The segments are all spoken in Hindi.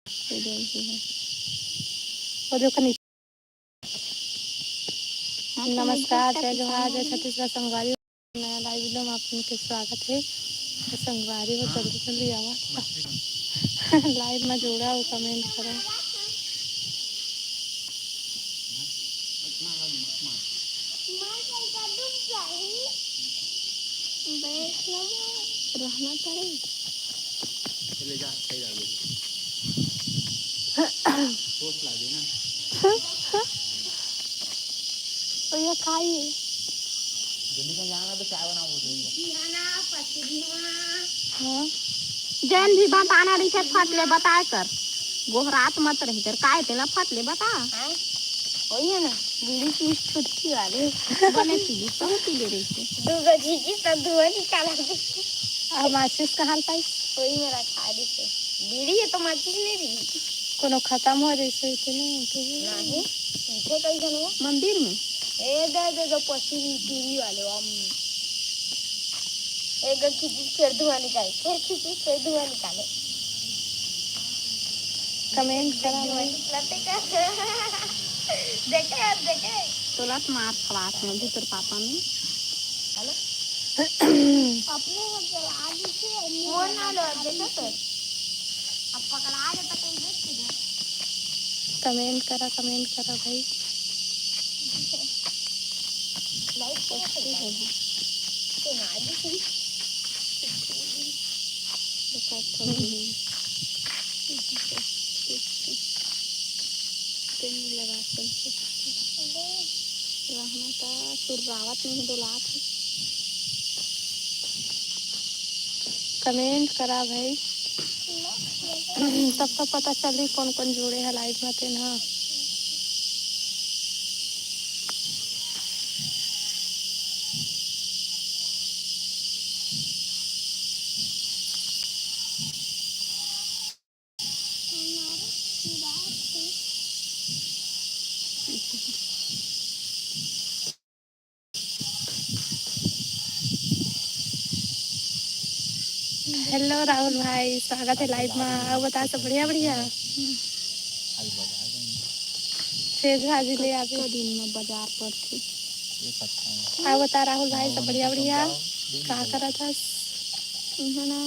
और जो नमस्कार, जय जोहार, जय छत्तीसगढ़। संगवारी नया लाइव वीडियो में आपके स्वागत है। संगवारी हो जल्दी जल्दी आवा लाइव में जोड़ा हो, कमेंट करो। रहना चाहिए तो ये खाइए जैन भी बताना रही फटले बता कर गोहरात मत रही कर काय तेला फटले बता वही है ना बीड़ी की छुटकी वाले बने पीली सब पीले रही थे दो गजी की सब धुआं निकाला दे। अब माचिस का हाल पाई वही मेरा खा दी थे बीड़ी है तो माचिस नहीं दी कोनो खत्म हो रही से नहीं पीछे कई जन हो मंदिर में ए दे पसीरी टीवी वाले हम एक खींची फिर धुआं निकाले फिर खींची फिर धुआं निकाले कमेंट देखे यार देखे तुलत मार खलास में भी तेरे पापा में हेलो अपने चला दी से फोन ना लो देखो तो अब पकड़ा दे तो कहीं देख के कमेंट करा भाई लाइक करते हो तो ना दी लगा रहना था सुररावत नहीं दुलात है। कमेंट करा भाई सबको पता चली कौन कौन जुड़े हैं लाइव में थे ना। हेलो राहुल भाई, स्वागत है लाइव में। आओ बता सब बढ़िया बढ़िया सेज भाजी ले आवे दिन में बाजार पर थी आओ बता राहुल भाई सब बढ़िया बढ़िया कहाँ करा था इन्होंने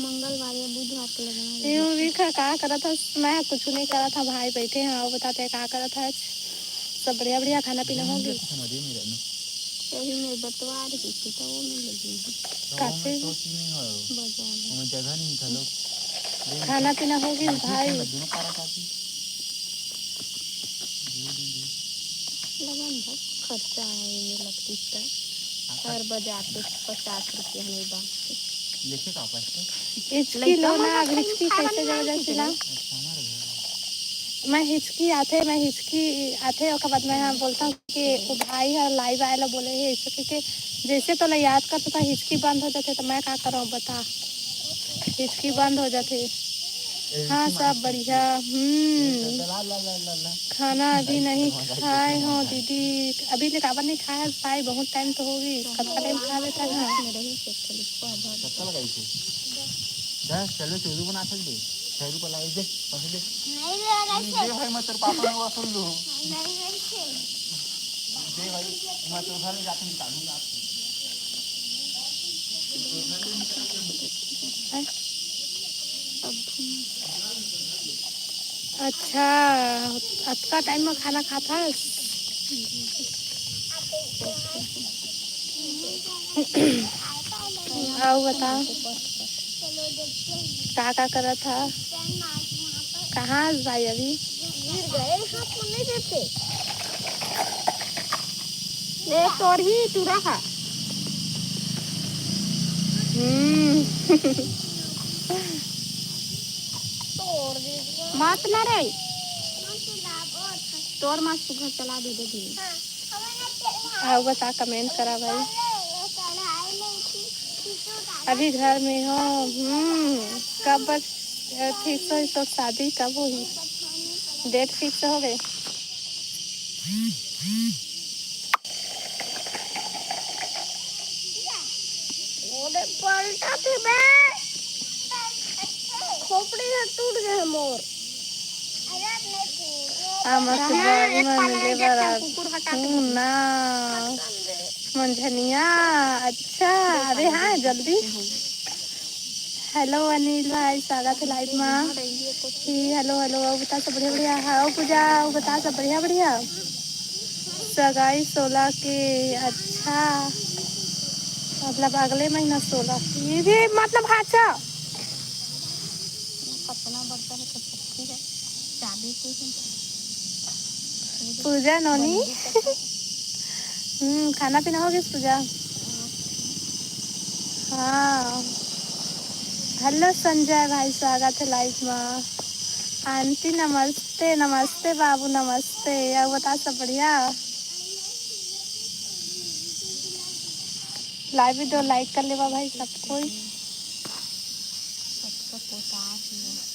मंगलवार या बुधवार को लगाना यूं भी कहाँ करा था। मैं कुछ नहीं करा था, भाई बैठे हैं। आओ बताते हैं कहाँ करा था। सब बढ़िया बढ़िया खाना पीना हो गया यही में बतवा रही थी तो वो नहीं लगी काफी बाजार जगह नहीं था लोग खाना पीना हो गया भाई। लगन बहुत खर्चा है ये लगती है हर बाजार पे 50 रुपया नहीं बात लेके का पास हिचकी लो ना। अब हिचकी कैसे जब सिला मैं हिचकी आते और बाद मैं बोलता हूँ कि वो भाई है लाइव आए ला बोले है ऐसे क्योंकि जैसे तो याद करता था हिचकी बंद हो जाते तो मैं क्या करूँ बता। हिचकी बंद हो जाते। हाँ सब बढ़िया। खाना अभी नहीं खाए हो दीदी, अभी लेकर नहीं खाया भाई। बहुत टाइम तो होगी कब टाइम खा लेता है। चलो चोरू बना सकते 6 रुपये लगा दे पैसे दे नहीं भाई मैं तेरे पापा को वसूल लूँ दे भाई मैं तो घर जाके निकालूंगा अच्छा अतका टाइम में खाना खाता है। आओ बताओ क्या करा था। कहाँ भाई अभी नहीं देते और ही चूरा खा मत न रे तोर मत सुबह चला दे दे आओ बता कमेंट करा भाई। अभी घर में हो कब फिक्स हो तो शादी कब होगी, डेट फिक्स हो गए। पलटा थे खोपड़ी है टूट गए मोर मस्त गाड़ी में मिले बरा ना मंझनिया। अच्छा अरे हाँ जल्दी। हेलो अनिल भाई स्वागत है लाइव में। हेलो हेलो अब बता सब बढ़िया बढ़िया। हाँ पूजा अब बता सब बढ़िया बढ़िया। सगाई 16 के। अच्छा मतलब अगले महीना 16 ये भी मतलब अच्छा कितना बढ़ता है तो पक्की है शादी की पूजा नोनी। खाना पीना हो गया पूजा। हाँ हेलो संजय भाई स्वागत है लाइव में। आंटी नमस्ते नमस्ते बाबू नमस्ते। अब बता सब बढ़िया। लाइव वीडियो लाइक कर लेवा भाई सब कोई। सबका पोतास है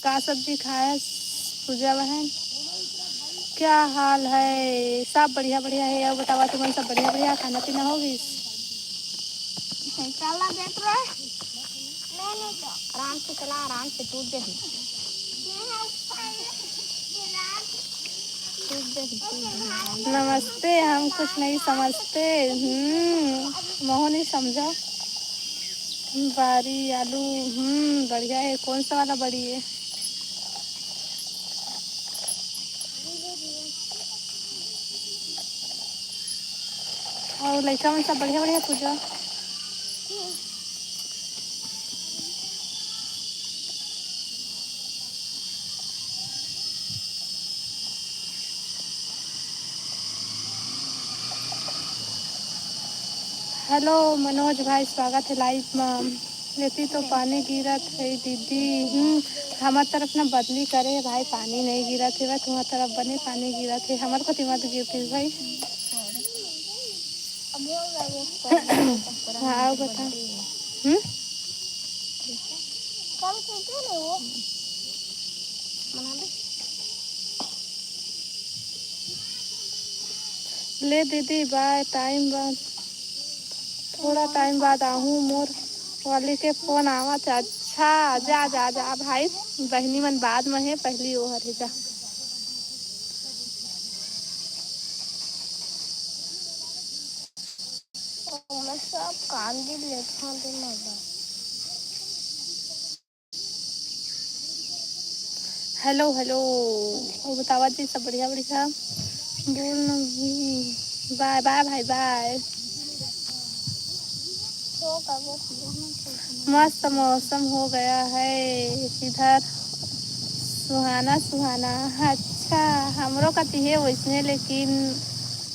का सब्जी खाया पूजा बहन। क्या हाल है सब बढ़िया बढ़िया है। अब बतावा तुम्हारे सब बढ़िया बढ़िया खाना पीना होगी। काला देख रहा है नहीं तो आराम से चला आराम से टूट गई नमस्ते हम कुछ नहीं समझते। मोह नहीं समझा। बारी आलू बढ़िया है। कौन सा वाला बड़ी है। और लड़का में सब बढ़िया बढ़िया पूजा। हेलो मनोज भाई स्वागत है लाइव में। लेती तो पानी गिरत है दीदी। हमार तरफ ना बदली करे भाई पानी नहीं गिरत है। तुम्हार तरफ बने पानी गिरत है। हमार को तिमत गिरती भाई। हाँ बता। ले दीदी बाय टाइम बाद थोड़ा टाइम बाद आहूँ मोर वाली के फोन आवत। अच्छा जा जा जा भाई बहनी मन बाद में है पहली वो हरे जा। सब कांदी लेखा दे मजा हेलो हेलो वो बतावा जी सब बढ़िया बढ़िया। बोल बाय बाय भाई बाय। मस्त मौसम हो गया है इधर सुहाना सुहाना। अच्छा हमरो का है वैसने लेकिन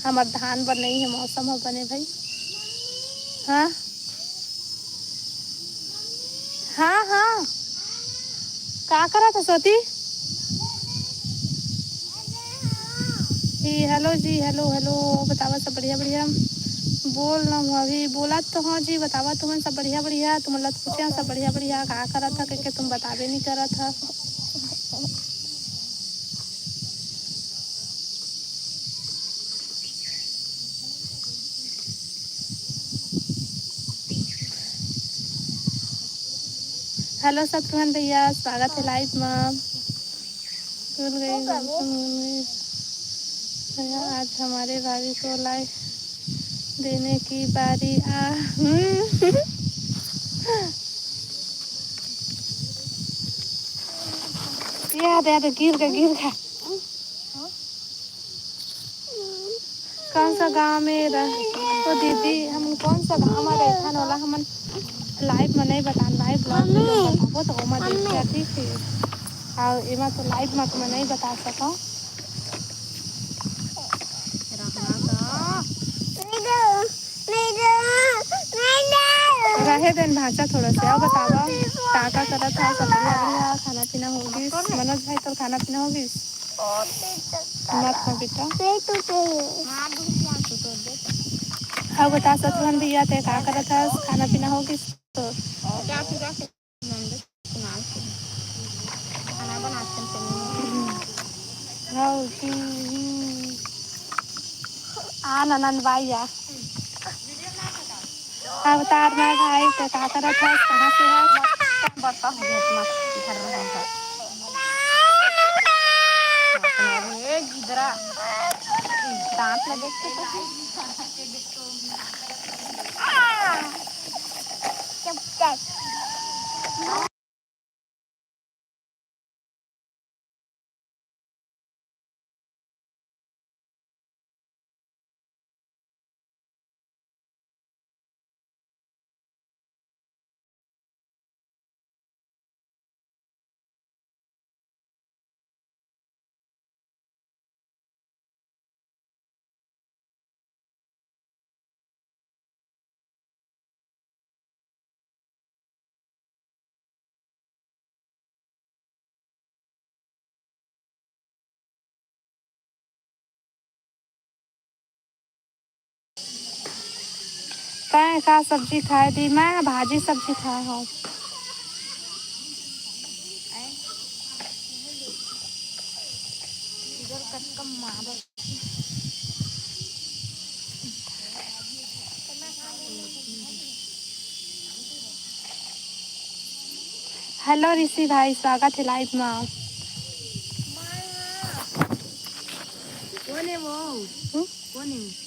हमार धान बन नहीं है मौसम हो बने भाई। हाँ हाँ हाँ का करा था सोती। हेलो जी हेलो हेलो बतावा सब बढ़िया बढ़िया। बोल ना अभी बोला तो हाँ जी बतावा तुम सब बढ़िया बढ़िया। तुम लत पूछे सब बढ़िया बढ़िया का करा था करके तुम बतावे नहीं करा था। हेलो शत्रुघ्न भैया स्वागत है लाइव में। भूल गई आज हमारे भाभी को लाइव देने की बारी आ। याद याद गिर गया। कौन सा गांव में तो दीदी हम कौन सा गांव में रहता वाला हम लाइव में नहीं बता लाइव बताबो तो ओमा देखा ठीक है। और एमा तो लाइव में मैं नहीं बता सका। रहे दिन भाषा थोड़ा सा और बतावा का करा था सब बढ़िया बढ़िया। खाना पीना होगी मनोज भाई तो खाना पीना होगी मत बेटा। हाँ बता शत्रुघ्न भैया ते का करा था खाना पीना होगी तो खाना बनाते हाँ हाँ ननन भाई या अवतार में भाई तो का करत है कहाँ से है बता हो गया मत इधर रहेगा अरे गिदरा दांत लगे के तो तय का सब्जी खाए दी मैं भाजी सब्जी खाए हूँ इधर कट कम मार हेलो ऋषि भाई स्वागत है लाइव में कौन है वो कौन है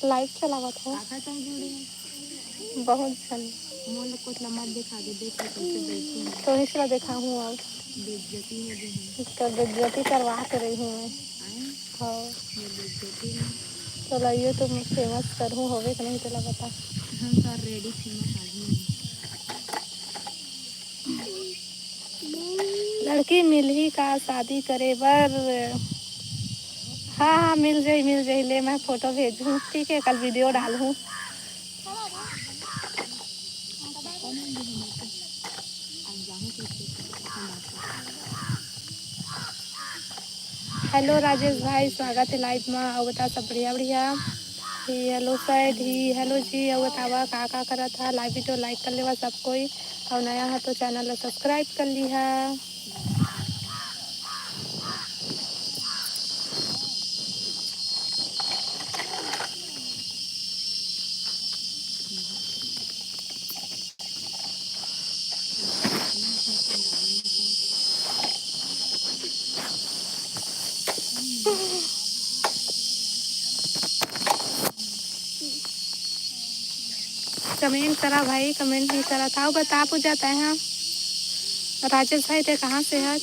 लाइव चलावत है काका तुम जुड़े बहुत जन मोल को लम्बा दिखा दे देख कैसे बैठी है तो इसलिए देखा हूँ अब बेइज्जती है जो है इसका बेइज्जती करवा के रही हूँ मैं आए हाँ ये बेइज्जती में तो लाइए तो मैं फेमस करूँ होवे कि नहीं चला बता हम तो रेडी फेमस आदमी हैं लड़की मिल ही का शादी करे बर हाँ हाँ मिल जाई ले मैं फोटो भेजूँ ठीक है कल वीडियो डालूँ हेलो राजेश भाई स्वागत है लाइव में और बता सब बढ़िया बढ़िया ही हेलो सैड ही हेलो जी और बतावा का करत था लाइव वीडियो लाइक कर लेवा सब कोई और नया है तो चैनल सब्सक्राइब कर ली है कमेंट करा भाई कमेंट नहीं करा था बता पूछ जाता है हाँ राजेश भाई थे कहाँ से आज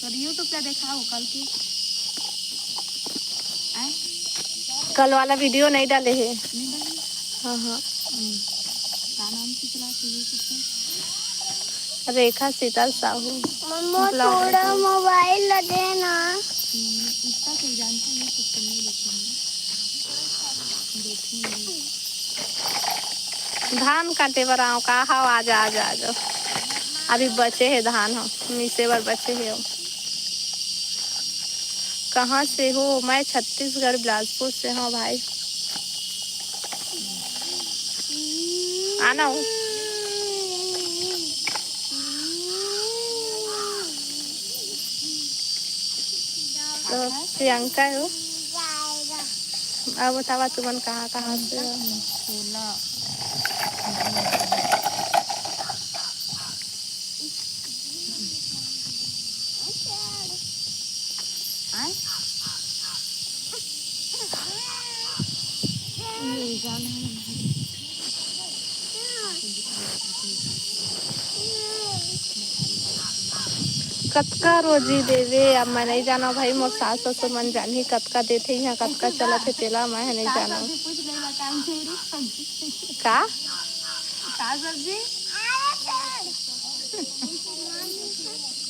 तो यूट्यूब पे दिखाओ कल की आए कल वाला वीडियो नहीं डाले है नहीं डाली हाँ हाँ का नाम से चलाते यूट्यूब पे रेखा शीतल साहू मम्मा थोड़ा मोबाइल देना इसका कोई जानता है यूट्यूब पे नहीं देखूंगी धान काटे बर आओ का हाँ आ जा अभी बचे है धान हम मीसे बर बचे है हम कहाँ से हो मैं छत्तीसगढ़ बिलासपुर से हूँ भाई आना हो तो प्रियंका हो अब बतावा तुमन कहाँ कहाँ से हो छोला आए ये जान कतका रोजी देवे अब मैं नहीं जाना भाई मोर सास ससुर मन जानी कतका देते यहाँ कतका चलत है तेला मैं नहीं जाना कुछ नहीं बताऊंगी का का सब्जी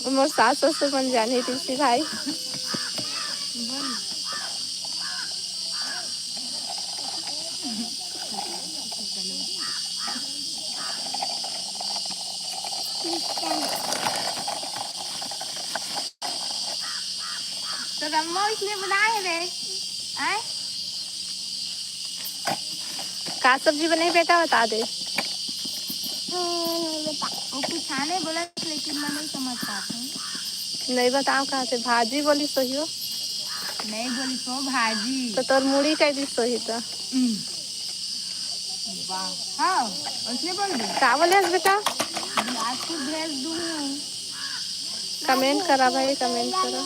मोर सास ससुर मन जानी ऋषि भाई तो रम मम्मा इसने बनाए रे आए का सब्जी बनी बेटा बता दे। वो कुछ आने बोला लेकिन मैं नहीं समझ पाता हूँ। नहीं बताओ कहाँ से भाजी बोली सही हो नहीं बोली तो भाजी तो तोर मुड़ी कैली सही तो वाह हाँ उसने बोल दी का बोले बेटा। बिलासपुर भेज दूँ कमेंट करा भाई कमेंट करो।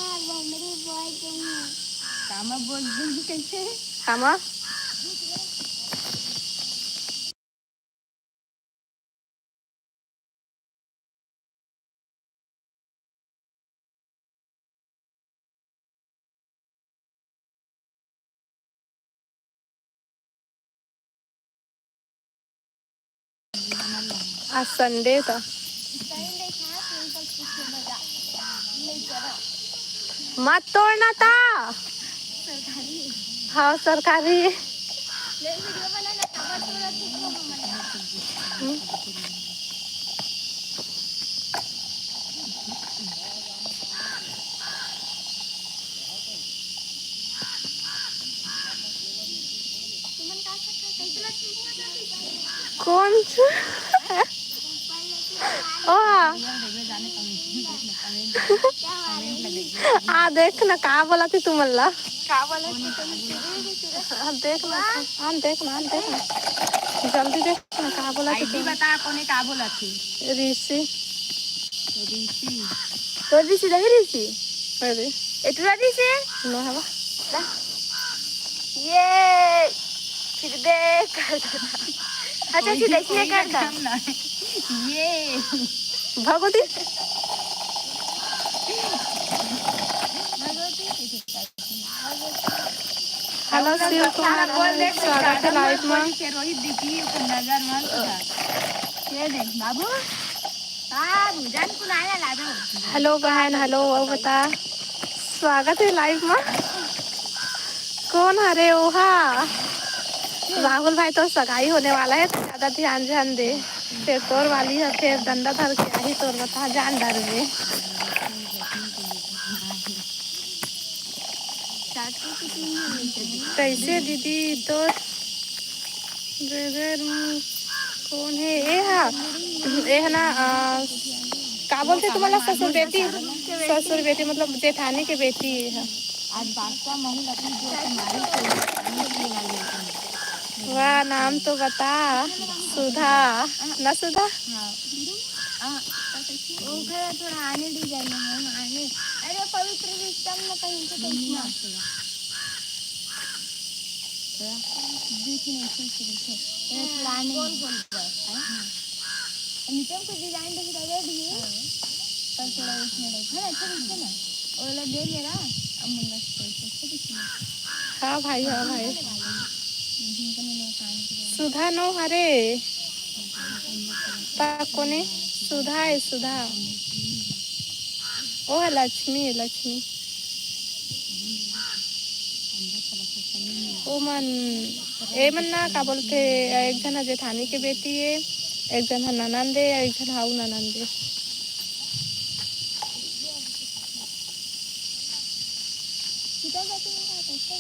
कामा बोल दूँगी कैसे खामा आज संडे था मत तोड़ना था। हाँ सरकारी कौन ओ हाँ देख ना कहा बोला थी तुम अल्लाह देखना देखना जल्दी देखना कहा बोला थी आईडी बता कोने का बोला थी ऋषि ऋषि तो ऋषि लगी ऋषि अरे इतना ऋषि न हवा ये फिर देख अच्छा सीधा इसलिए करता ये भगवती हेलो शिव कुमार स्वागत है लाइव में। रोहित दीदी को नजर मत ये देख बाबू बाबू जान को आया ला दो हेलो बहन हेलो वो बता स्वागत है लाइव में। कौन हरे ओहा राहुल भाई तो सगाई होने वाला है तो ज्यादा ध्यान दे फिर तोर वाली है फिर डंडा धर के आई तोर बता जान डर में कैसे दीदी तो कौन है ये है ना का बोलते तुम्हारा ससुर बेटी मतलब जेठानी के बेटी है। आज बादशाह महल अपनी जो वाह नाम तो बता सुधा ना सुधा थोड़ा आने दी जाए हम आने अरे पवित्र रिश्ता में कहीं से देखना आने नीचे को डिजाइन देख रहे भी पर थोड़ा इसमें है अच्छा दिखता ना और वाला दे मेरा अमुन्ना से हाँ भाई सुधा नो हरे कोने सुधा है सुधा ओ है लक्ष्मी ओ मन ए मन ना का बोलते एक जन जेठानी के बेटी है एक जन है ननंद है एक जन हाउ ननंद है। कितना जाते हैं कैसे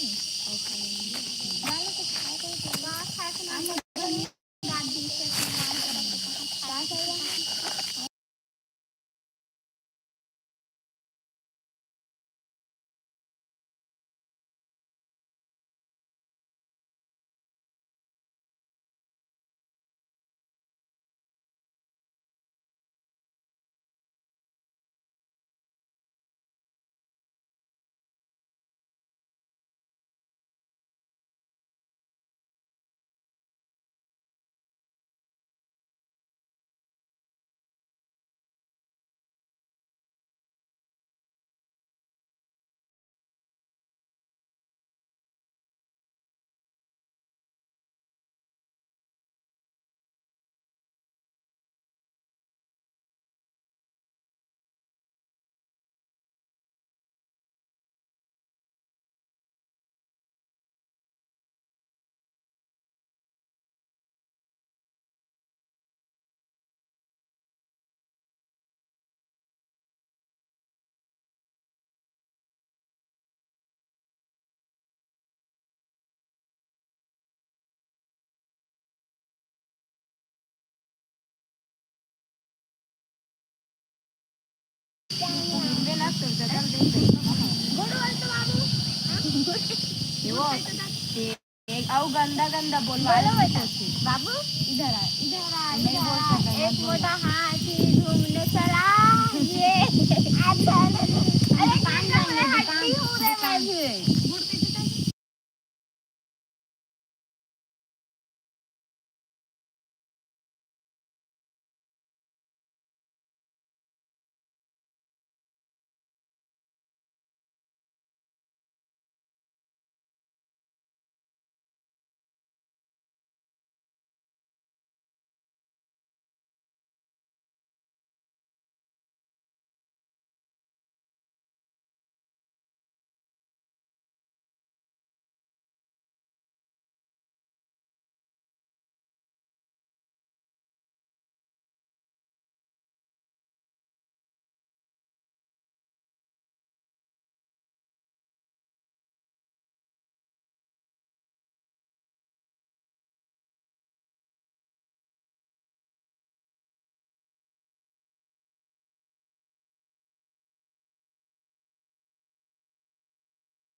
हिरवे लागतील त्याच्याला द्यायचं गुड बोलतो बाबू एक आओ गंदा गंदा बोलवा बोलो बेटा बाबू इधर आ नहीं बोल सकता, एक मत बोलो। मोटा हाथी घूमने चला ये अच्छा अरे कान जाएंगे दुकान